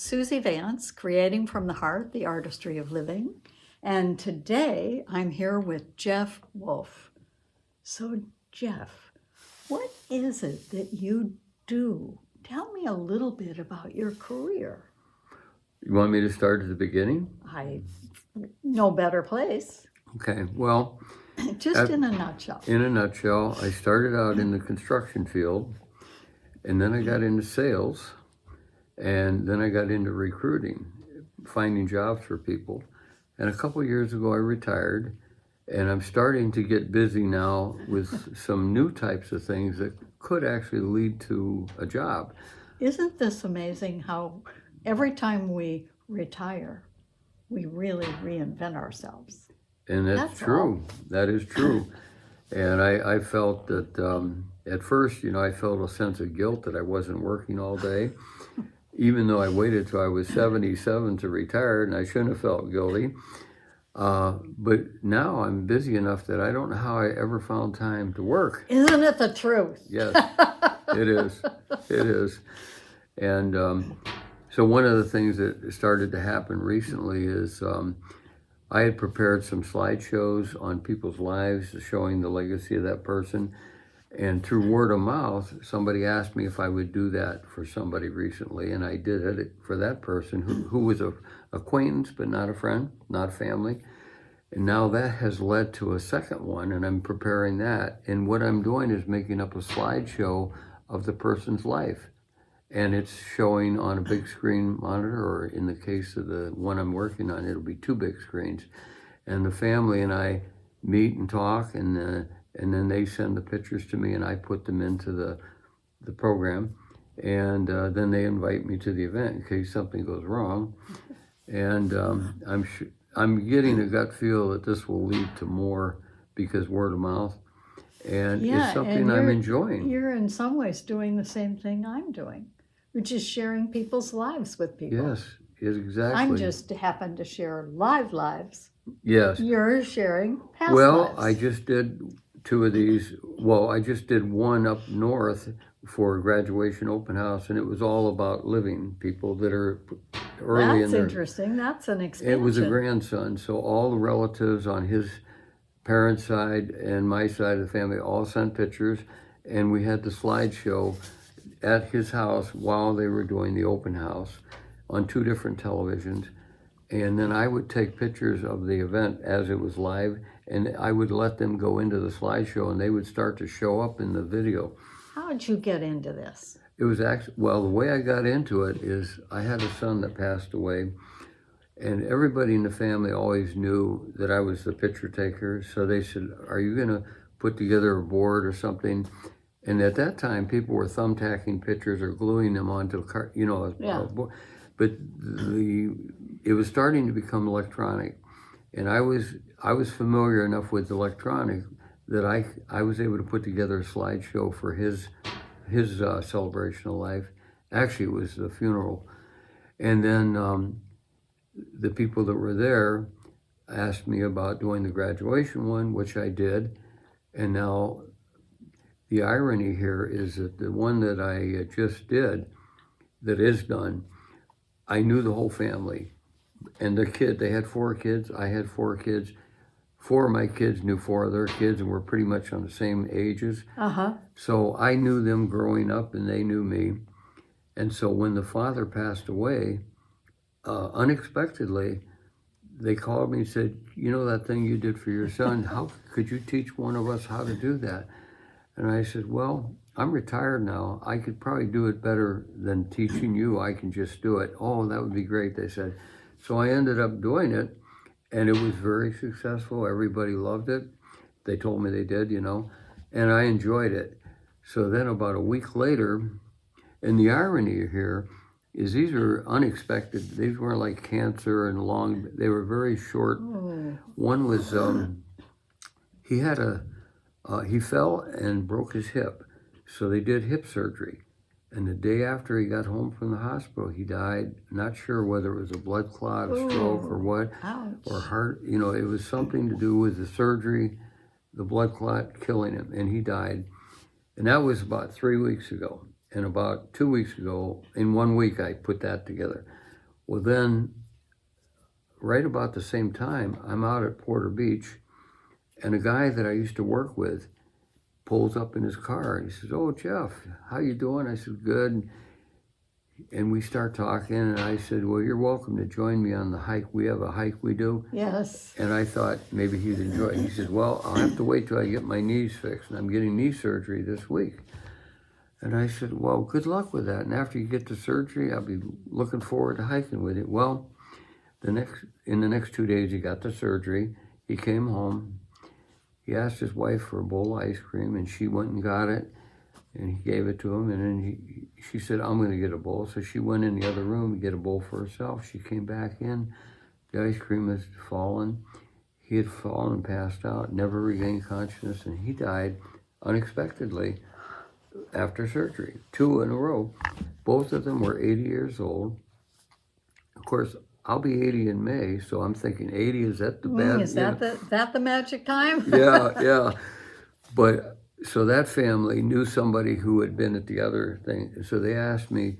Suzy Vance, Creating from the Heart, the Artistry of Living. And today I'm here with Jeff Wolfe. So, Jeff, what is it that you do? Tell me a little bit about your career. You want me to start at the beginning? No better place. Okay, well, Just in a nutshell. In a nutshell, I started out in the construction field, and then I got into sales, and then I got into recruiting, finding jobs for people. And a couple of years ago, I retired, and I'm starting to get busy now with some new types of things that could actually lead to a job. Isn't this amazing how every time we retire, we really reinvent ourselves? And that's true. All. That is true. And I felt that at first, I felt a sense of guilt that I wasn't working all day, even though I waited till I was 77 to retire, and I shouldn't have felt guilty. But now I'm busy enough that I don't know how I ever found time to work. Isn't it the truth? Yes, it is. It is. And so one of the things that started to happen recently is I had prepared some slideshows on people's lives showing the legacy of that person. And through word of mouth, somebody asked me if I would do that for somebody recently, and I did it for that person who was an acquaintance but not a friend, not family. And now that has led to a second one, and I'm preparing that. And what I'm doing is making up a slideshow of the person's life. And it's showing on a big screen monitor, or in the case of the one I'm working on, it'll be 2 big screens. And the family and I meet and talk, and then they send the pictures to me, and I put them into the program. And then they invite me to the event in case something goes wrong. And I'm getting a gut feel that this will lead to more because word of mouth. And it's something I'm enjoying. You're in some ways doing the same thing I'm doing, which is sharing people's lives with people. Yes, exactly. I'm just happen to share lives. Yes. You're sharing past lives. Lives. I just did 2 of these. Well, I just did one up north for a graduation open house, and it was all about living, people that are early in their... That's interesting. That's an expansion. It was a grandson, so all the relatives on his parents' side and my side of the family all sent pictures, and we had the slideshow at his house while they were doing the open house on 2 different televisions. And then I would take pictures of the event as it was live, and I would let them go into the slideshow, and they would start to show up in the video. How did you get into this? It was actually, well, the way I got into it is I had a son that passed away, and everybody in the family always knew that I was the picture taker. So they said, are you going to put together a board or something? And at that time, people were thumbtacking pictures or gluing them onto a card, a board. But it was starting to become electronic. And I was familiar enough with electronic that I was able to put together a slideshow for his celebration of life. Actually, it was the funeral. And then the people that were there asked me about doing the graduation one, which I did. And now the irony here is that the one that I just did, that is done, I knew the whole family. And the kid, they had 4 kids, I had 4 kids. 4 of my kids knew 4 of their kids, and we're pretty much on the same ages. So I knew them growing up, and they knew me. And so when the father passed away, unexpectedly, they called me and said, you know that thing you did for your son, how could you teach one of us how to do that? And I said, well, I'm retired now. I could probably do it better than teaching you. I can just do it. Oh, that would be great, they said. So I ended up doing it, and it was very successful. Everybody loved it. They told me they did, and I enjoyed it. So then about a week later, and the irony here is these are unexpected. These weren't like cancer and long, they were very short. One was, he fell and broke his hip. So they did hip surgery. And the day after he got home from the hospital, he died. Not sure whether it was a blood clot, a stroke, or what, or heart. It was something to do with the surgery, the blood clot killing him, and he died. And that was about 3 weeks ago. And about 2 weeks ago, in 1 week, I put that together. Well, then, right about the same time, I'm out at Porter Beach, and a guy that I used to work with pulls up in his car, and he says, "Oh, Jeff, how you doing?" I said, "Good." And we start talking, and I said, "Well, you're welcome to join me on the hike. We have a hike we do." Yes. And I thought maybe he'd enjoy it. He said, "Well, I'll have to wait till I get my knees fixed, and I'm getting knee surgery this week." And I said, "Well, good luck with that. And after you get the surgery, I'll be looking forward to hiking with you." Well, in the next 2 days, he got the surgery. He came home. He asked his wife for a bowl of ice cream, and she went and got it, and he gave it to him. And then she said, "I'm going to get a bowl." So she went in the other room to get a bowl for herself. She came back in. The ice cream had fallen. He had fallen and passed out, never regained consciousness, and he died unexpectedly after surgery, 2 in a row. Both of them were 80 years old. Of course, I'll be 80 in May, so I'm thinking 80, is that the bad? Is that the magic time? Yeah. But so that family knew somebody who had been at the other thing. So they asked me,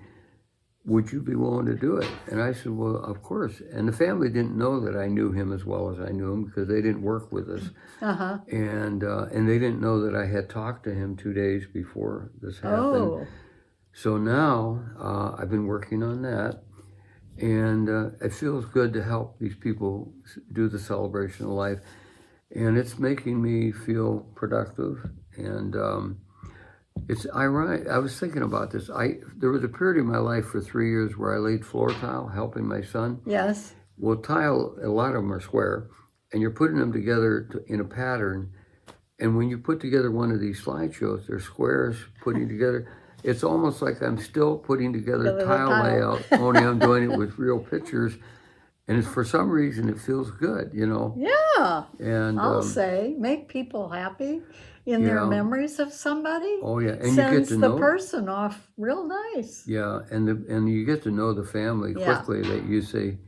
"Would you be willing to do it?" And I said, "Well, of course." And the family didn't know that I knew him as well as I knew him because they didn't work with us. Uh-huh. And they didn't know that I had talked to him 2 days before this happened. Oh. So now I've been working on that. And it feels good to help these people do the celebration of life. And it's making me feel productive. And it's ironic. I was thinking about this. There was a period in my life for 3 years where I laid floor tile helping my son. Yes. Well, tile, a lot of them are square, and you're putting them together in a pattern. And when you put together one of these slideshows, they're squares putting together. It's almost like I'm still putting together tile layout, only I'm doing it with real pictures. And for some reason, it feels good, Yeah. And I'll say, make people happy in their memories of somebody. Oh, yeah. And sends you get to the know person off real nice. Yeah, and you get to know the family quickly. That you say,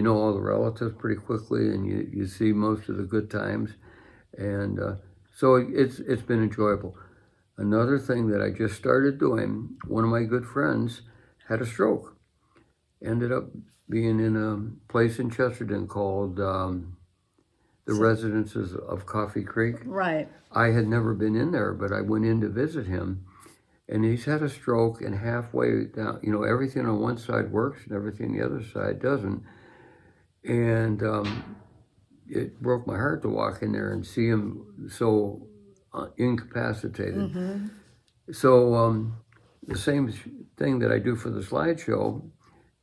all the relatives pretty quickly, and you see most of the good times. And so it's been enjoyable. Another thing that I just started doing, one of my good friends had a stroke. Ended up being in a place in Chesterton called the Residences of Coffee Creek. Right. I had never been in there, but I went in to visit him. And he's had a stroke, and halfway down, everything on one side works and everything on the other side doesn't. And it broke my heart to walk in there and see him so incapacitated. Mm-hmm. So the same thing that I do for the slideshow,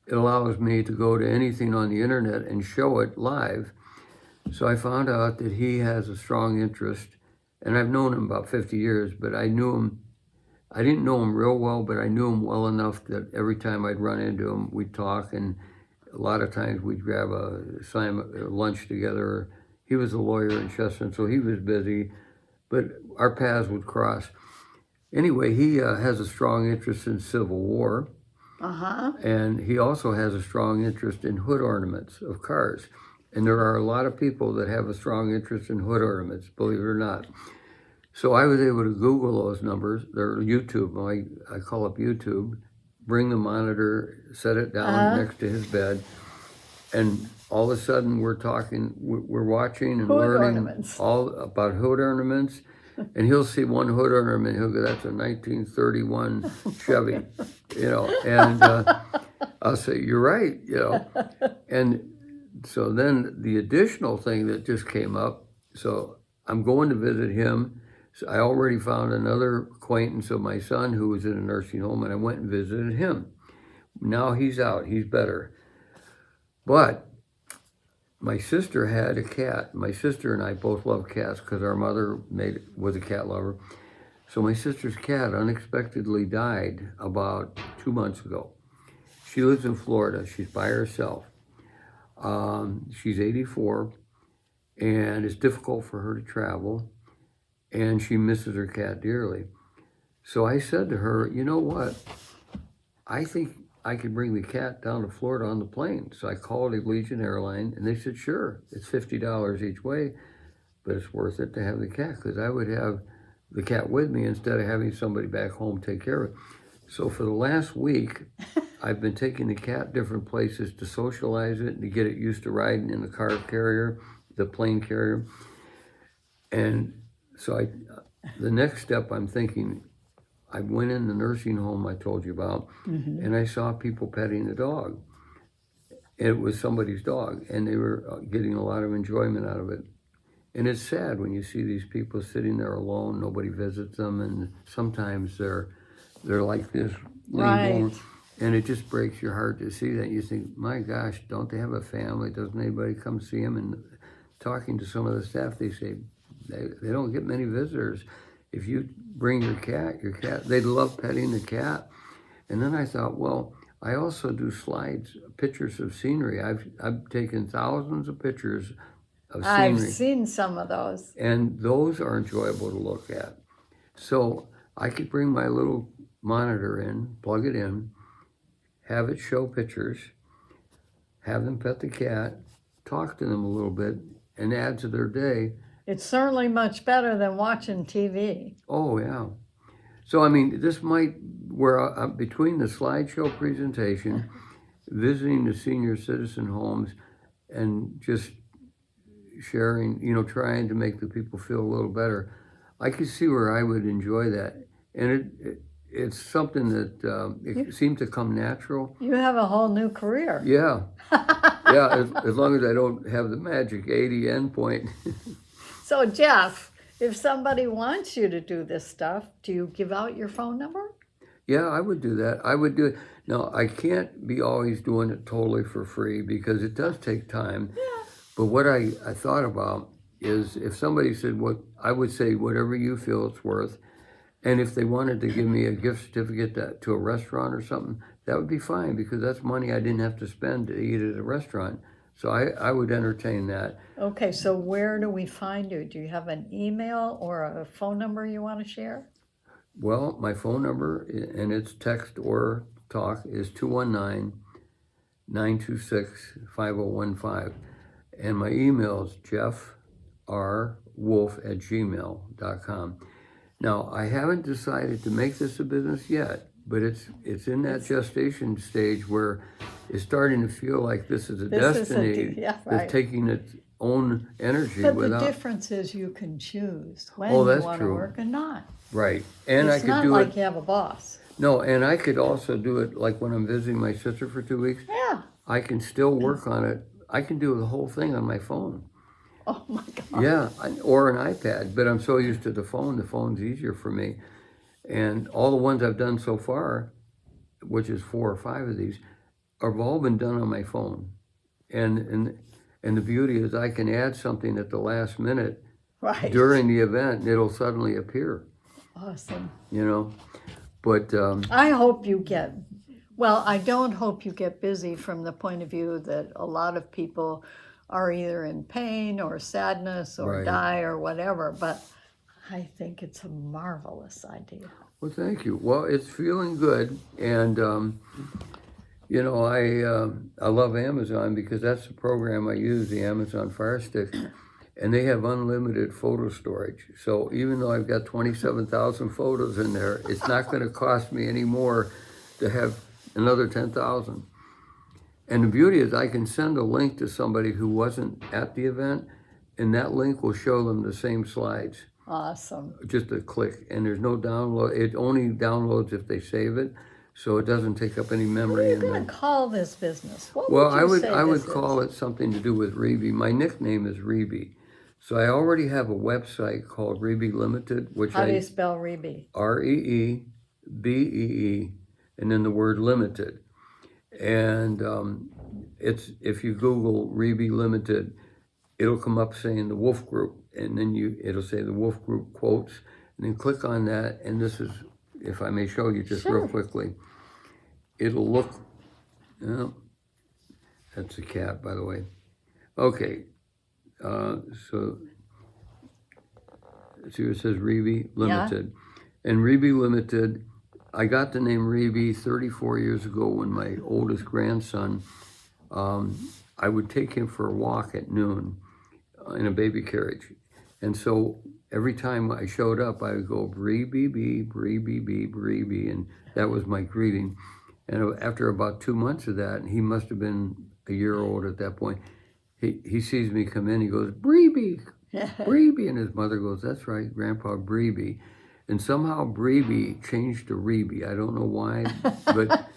it allows me to go to anything on the internet and show it live. So I found out that he has a strong interest, and I've known him about 50 years, but I didn't know him real well, but I knew him well enough that every time I'd run into him, we'd talk, and a lot of times we'd grab a lunch together. He was a lawyer in Chesterton, so he was busy, but our paths would cross. Anyway, he has a strong interest in Civil War, and he also has a strong interest in hood ornaments of cars. And there are a lot of people that have a strong interest in hood ornaments, believe it or not. So I was able to Google those numbers. They're YouTube. I call up YouTube, bring the monitor, set it down next to his bed, and all of a sudden we're watching and learning all about hood ornaments. And he'll see one hood ornament, he'll go, "That's a 1931 Chevy," and I'll say, "You're right," And so then the additional thing that just came up, so I'm going to visit him. So I already found another acquaintance of my son who was in a nursing home, and I went and visited him. Now he's out, he's better. But my sister had a cat. My sister and I both love cats because our mother was a cat lover. So my sister's cat unexpectedly died about 2 months ago. She lives in Florida. She's by herself. She's 84, and it's difficult for her to travel, and she misses her cat dearly. So I said to her, "You know what? I think I could bring the cat down to Florida on the plane." So I called Allegiant Airline, and they said, "Sure, it's $50 each way, but it's worth it to have the cat," because I would have the cat with me instead of having somebody back home take care of it. So for the last week, I've been taking the cat different places to socialize it and to get it used to riding in the car carrier, the plane carrier. And so the next step I'm thinking, I went in the nursing home I told you about, and I saw people petting the dog. It was somebody's dog, and they were getting a lot of enjoyment out of it. And it's sad when you see these people sitting there alone, nobody visits them, and sometimes they're like this, Right. and it just breaks your heart to see that. You think, my gosh, don't they have a family? Doesn't anybody come see them? And talking to some of the staff, they say they don't get many visitors. If you bring your cat, they love petting the cat. And then I thought, well, I also do slides, pictures of scenery. I've taken thousands of pictures of I've scenery, seen some of those. and those are enjoyable to look at. So I could bring my little monitor in, plug it in, have it show pictures, have them pet the cat, talk to them a little bit, and add to their day. It's certainly much better than watching TV. Oh, yeah. So, I mean, this might, where between the slideshow presentation, visiting the senior citizen homes, and just sharing, trying to make the people feel a little better, I could see where I would enjoy that. And it's something that it seemed to come natural. You have a whole new career. Yeah. Yeah, as long as I don't have the magic 80 endpoint. So, Jeff, if somebody wants you to do this stuff, do you give out your phone number? Yeah, I would do that. I would do it. Now, I can't be always doing it totally for free because it does take time. Yeah. But what I thought about is if somebody said, I would say whatever you feel it's worth. And if they wanted to give me a gift certificate to a restaurant or something, that would be fine because that's money I didn't have to spend to eat at a restaurant. So I would entertain that. Okay, so where do we find you? Do you have an email or a phone number you want to share? Well, my phone number, and it's text or talk, is 219-926-5015. And my email is jeffrwolfe@gmail.com. Now, I haven't decided to make this a business yet, but it's in that gestation stage where it's starting to feel like this is a destiny that's taking its own energy. But the difference is you can choose when you want to work and not. Right. And It's I could not do like it. you have a boss. No, and I could also do it like when I'm visiting my sister for 2 weeks. Yeah. I can still work on it. I can do the whole thing on my phone. Oh my God. Yeah, or an iPad, but I'm so used to the phone's easier for me. And all the ones I've done so far, which is 4 or 5 of these, have all been done on my phone. And the beauty is I can add something at the last minute during the event, and it'll suddenly appear. Awesome. But I hope you get, I don't hope you get busy from the point of view that a lot of people are either in pain or sadness or die or whatever, but I think it's a marvelous idea. Well, thank you. Well, it's feeling good, and I love Amazon because that's the program I use, the Amazon Fire Stick, and they have unlimited photo storage. So even though I've got 27,000 photos in there, it's not going to cost me any more to have another 10,000. And the beauty is I can send a link to somebody who wasn't at the event, and that link will show them the same slides. Awesome. Just a click, and there's no download. It only downloads if they save it, so it doesn't take up any memory. What are you going to call this business? What I would call it something to do with Reby. My nickname is Reby. So I already have a website called Reby Limited, which How do you spell Reby? REEBEE, and then the word limited. And it's, if you Google Reby Limited, it'll come up saying the Wolfe Group, and then it'll say the Wolfe Group quotes, and then click on that, and this is, if I may show you just real quickly, it'll look, that's a cat, by the way. Okay, so see it says Reby Limited. And Reby Limited, I got the name Reby 34 years ago when my oldest grandson, I would take him for a walk at noon in a baby carriage. And so every time I showed up, I would go Reby, Reby, Reby, and that was my greeting. And after about 2 months of that, and he must have been a year old at that point, he sees me come in, he goes, Breeby, Breeby. And his mother goes, that's right, Grandpa, Breeby. And somehow Breeby changed to Reeby. I don't know why, but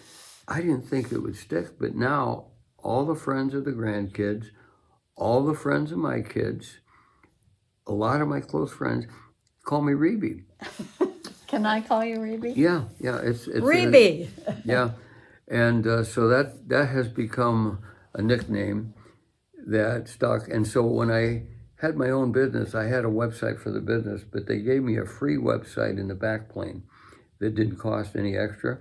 I didn't think it would stick. But now all the friends of the grandkids, all the friends of my kids, a lot of my close friends call me Reeby. Can I call you Reeby? Yeah, it's Reeby. Yeah, and so that has become a nickname that stuck. And so when I had my own business, I had a website for the business, but they gave me a free website in the back plane that didn't cost any extra.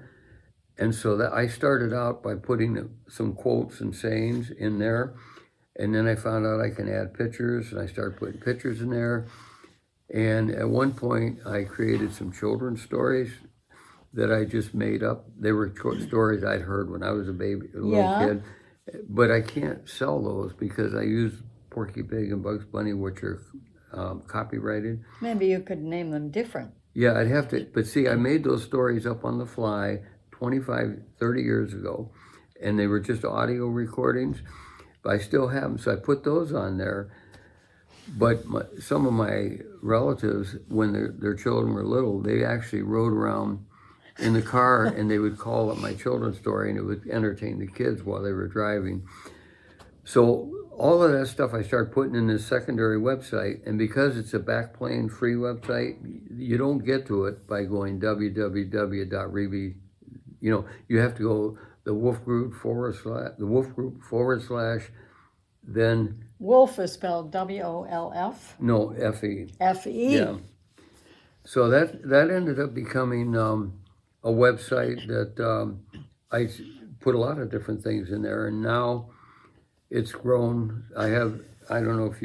And so that I started out by putting some quotes and sayings in there, and then I found out I can add pictures, and I started putting pictures in there. And at one point, I created some children's stories that I just made up. They were stories I'd heard when I was a little kid. But I can't sell those because I use Porky Pig and Bugs Bunny, which are copyrighted. Maybe you could name them different. Yeah, I'd have to. But see, I made those stories up on the fly 25, 30 years ago, and they were just audio recordings. But I still have them, so I put those on there. But some of my relatives, when their children were little, they actually rode around in the car and they would call up my children's story, and it would entertain the kids while they were driving. So all of that stuff I started putting in this secondary website, and because it's a backplane free website, you don't get to it by going www.reeby. You have to go the Wolfe Group / then Wolfe is spelled W-O-L-F? No, F-E. F-E? Yeah. So that ended up becoming a website that I put a lot of different things in there, and now it's grown. I don't know if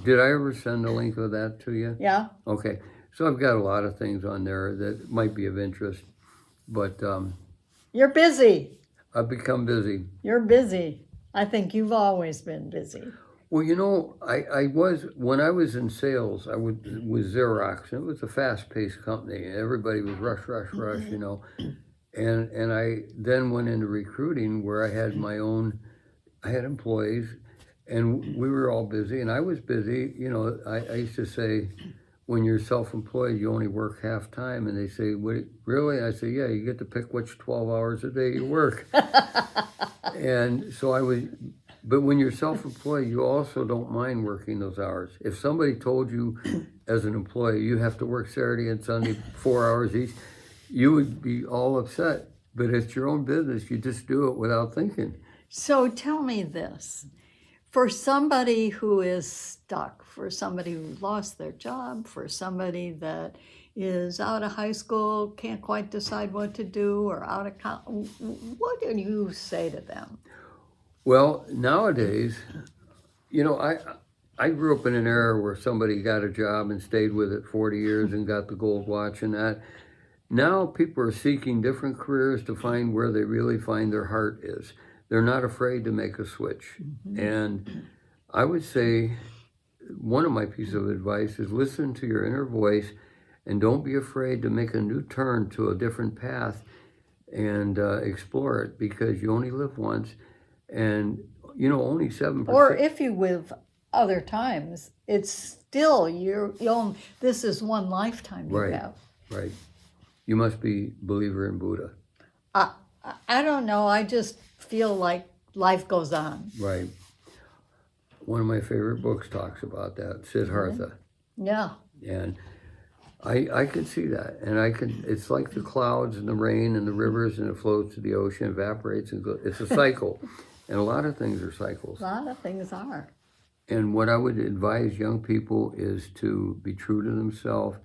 did I ever send a link of that to you? Yeah. Okay. So I've got a lot of things on there that might be of interest, but You're busy. I've become busy. You're busy. I think you've always been busy. Well, I was, when I was in sales, I was with Xerox, and it was a fast-paced company. Everybody was rush, And I then went into recruiting where I had employees, and we were all busy, and I was busy. I used to say, when you're self-employed, you only work half time, and they say, "What, really?" I say, "Yeah, you get to pick which 12 hours a day you work." And so but when you're self-employed, you also don't mind working those hours. If somebody told you as an employee, you have to work Saturday and Sunday 4 hours each, you would be all upset. But it's your own business. You just do it without thinking. So tell me this. For somebody who is stuck, for somebody who lost their job, for somebody that is out of high school, can't quite decide what to do, or out of college, what do you say to them? Well, nowadays, I grew up in an era where somebody got a job and stayed with it 40 years and got the gold watch and that. Now people are seeking different careers to find where they really find their heart is. They're not afraid to make a switch. Mm-hmm. And I would say one of my pieces of advice is listen to your inner voice and don't be afraid to make a new turn to a different path and explore it, because you only live once. And, only 7%. Or if you live other times, it's still this is one lifetime you have. Right. You must be a believer in Buddha. I don't know. I just feel like life goes on. Right. One of my favorite books talks about that, Siddhartha. Yeah. And I can see that. And it's like the clouds and the rain and the rivers, and it flows to the ocean, evaporates, and goes. It's a cycle. And a lot of things are cycles. A lot of things are. And what I would advise young people is to be true to themselves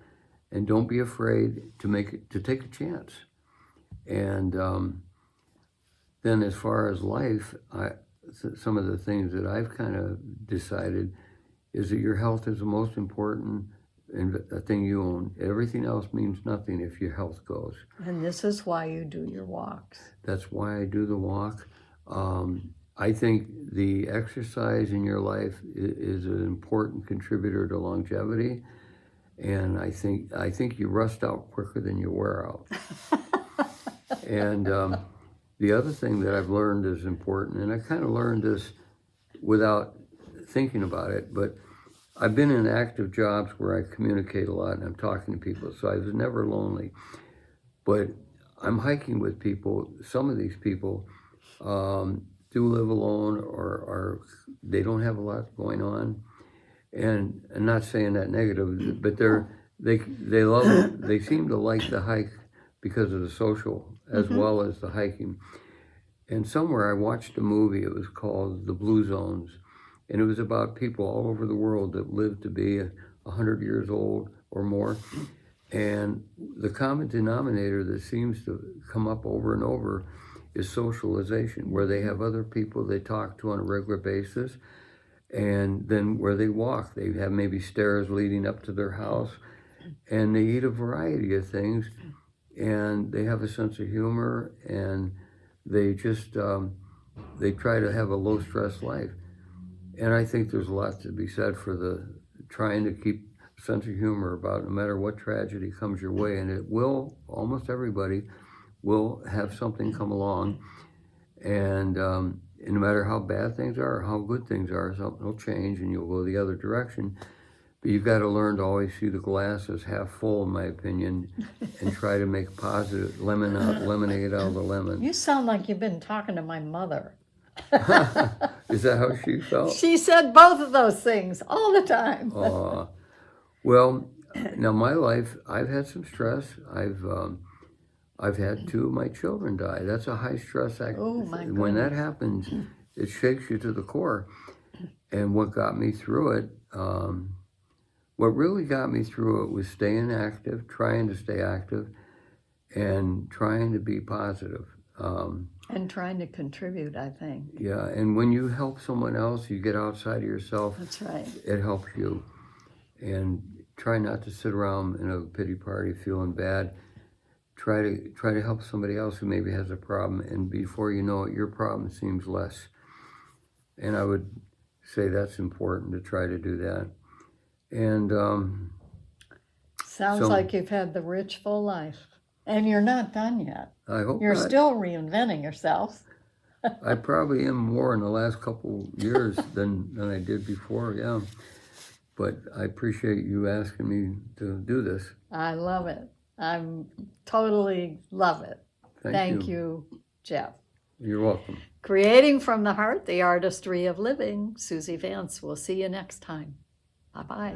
and don't be afraid to take a chance. And then as far as life, some of the things that I've kind of decided is that your health is the most important thing you own. Everything else means nothing if your health goes. And this is why you do your walks. That's why I do the walk. I think the exercise in your life is an important contributor to longevity, and I think you rust out quicker than you wear out. And The other thing that I've learned is important, and I kind of learned this without thinking about it, but I've been in active jobs where I communicate a lot and I'm talking to people, so I was never lonely. But I'm hiking with people. Some of these people do live alone, or they don't have a lot going on. And I'm not saying that negative, but they love it. They seem to like the hike because of the social as well as the hiking. And somewhere I watched a movie. It was called The Blue Zones, and it was about people all over the world that lived to be 100 years old or more. And the common denominator that seems to come up over and over is socialization, where they have other people they talk to on a regular basis, and then where they walk, they have maybe stairs leading up to their house, and they eat a variety of things, and they have a sense of humor, and they just they try to have a low stress life. And I think there's a lot to be said for the trying to keep a sense of humor about no matter what tragedy comes your way, and it will, almost everybody will have something come along, and no matter how bad things are or how good things are, something will change and you'll go the other direction. But you've got to learn to always see the glass as half full, in my opinion, and try to make positive lemonade out of the lemon. You sound like you've been talking to my mother. Is that how she felt? She said both of those things all the time. Well, now my life, I've had some stress. I've had 2 of my children die. That's a high stress activity. Oh my goodness. When that happens, it shakes you to the core. And what got me through it, what really got me through it was staying active, trying to stay active, and trying to be positive. And trying to contribute, I think. Yeah, and when you help someone else, you get outside of yourself. That's right. It helps you. And try not to sit around in a pity party feeling bad. Try to help somebody else who maybe has a problem, and before you know it, your problem seems less. And I would say that's important to try to do that. And Sounds like you've had the rich, full life. And you're not done yet. I hope You're not. still reinventing yourself. I probably am more in the last couple years than I did before, yeah. But I appreciate you asking me to do this. I love it. I'm totally love it. Thank you, Jeff. You're welcome. Creating from the Heart, the Artistry of Living, Suzy Vance. We'll see you next time. Bye-bye.